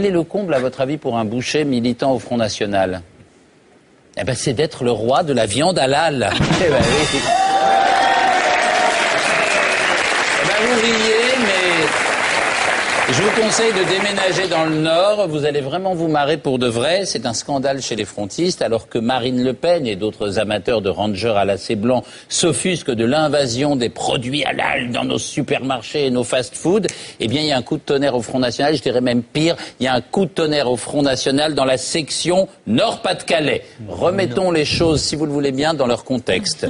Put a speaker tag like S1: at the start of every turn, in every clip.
S1: Quel est le comble, à votre avis, pour un boucher militant au Front National? Eh ben, c'est d'être le roi de la viande halal. Eh ben, oui. Eh ben, vous riez, mais je vous conseille de déménager dans le Nord. Vous allez vraiment vous marrer pour de vrai. C'est un scandale chez les frontistes, alors que Marine Le Pen et d'autres amateurs de rangers à lacets blancs s'offusquent de l'invasion des produits halal dans nos supermarchés et nos fast-foods. Eh bien, il y a un coup de tonnerre au Front National. Je dirais même pire, il y a un coup de tonnerre au Front National dans la section Nord-Pas-de-Calais. Remettons les choses, si vous le voulez bien, dans leur contexte.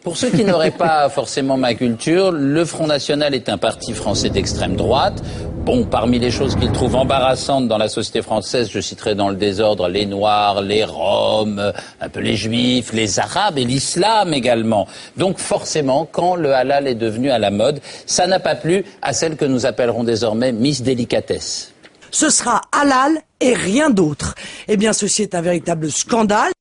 S1: Pour ceux qui n'auraient pas forcément ma culture, le Front National est un parti français d'extrême droite. Bon, parmi les choses qu'il trouve embarrassantes dans la société française, je citerai dans le désordre les Noirs, les Roms, un peu les Juifs, les Arabes et l'Islam également. Donc forcément, quand le halal est devenu à la mode, ça n'a pas plu à celle que nous appellerons désormais Miss Délicatesse.
S2: Ce sera halal et rien d'autre. Eh bien, ceci est un véritable scandale.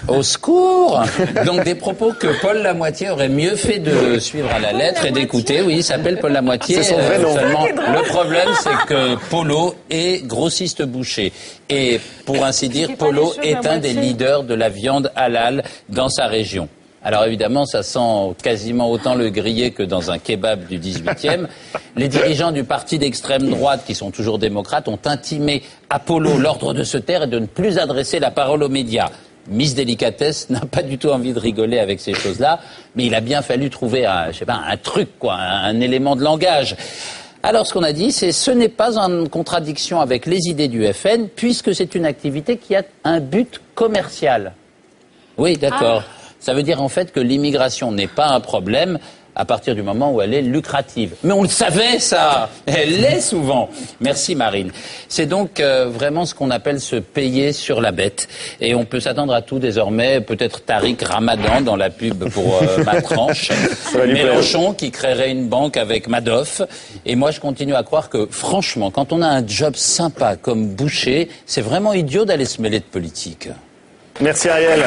S1: Au secours! Donc des propos que Paul Lamoitié aurait mieux fait de suivre à la lettre et d'écouter. Oui, il s'appelle Paul Lamoitié.
S3: C'est son vrai nom.
S1: Seulement, le problème, c'est que Polo est grossiste boucher. Et pour ainsi dire, Polo est un des leaders de la viande halal dans sa région. Alors évidemment, ça sent quasiment autant le grillé que dans un kebab du 18e. Les dirigeants du parti d'extrême droite, qui sont toujours démocrates, ont intimé à Polo l'ordre de se taire et de ne plus adresser la parole aux médias. Miss Délicatesse n'a pas du tout envie de rigoler avec ces choses-là, mais il a bien fallu trouver un truc, un élément de langage. Alors ce qu'on a dit, c'est ce n'est pas en contradiction avec les idées du FN, puisque c'est une activité qui a un but commercial. Oui, d'accord. Ça veut dire en fait que l'immigration n'est pas un problème à partir du moment où elle est lucrative. Mais on le savait, ça. Elle l'est souvent. Merci Marine. C'est donc vraiment ce qu'on appelle se payer sur la bête. Et on peut s'attendre à tout désormais. Peut-être Tariq Ramadan dans la pub pour Ma Tranche. Mélenchon qui créerait une banque avec Madoff. Et moi, je continue à croire que, franchement, quand on a un job sympa comme boucher, c'est vraiment idiot d'aller se mêler de politique.
S3: Merci Ariel.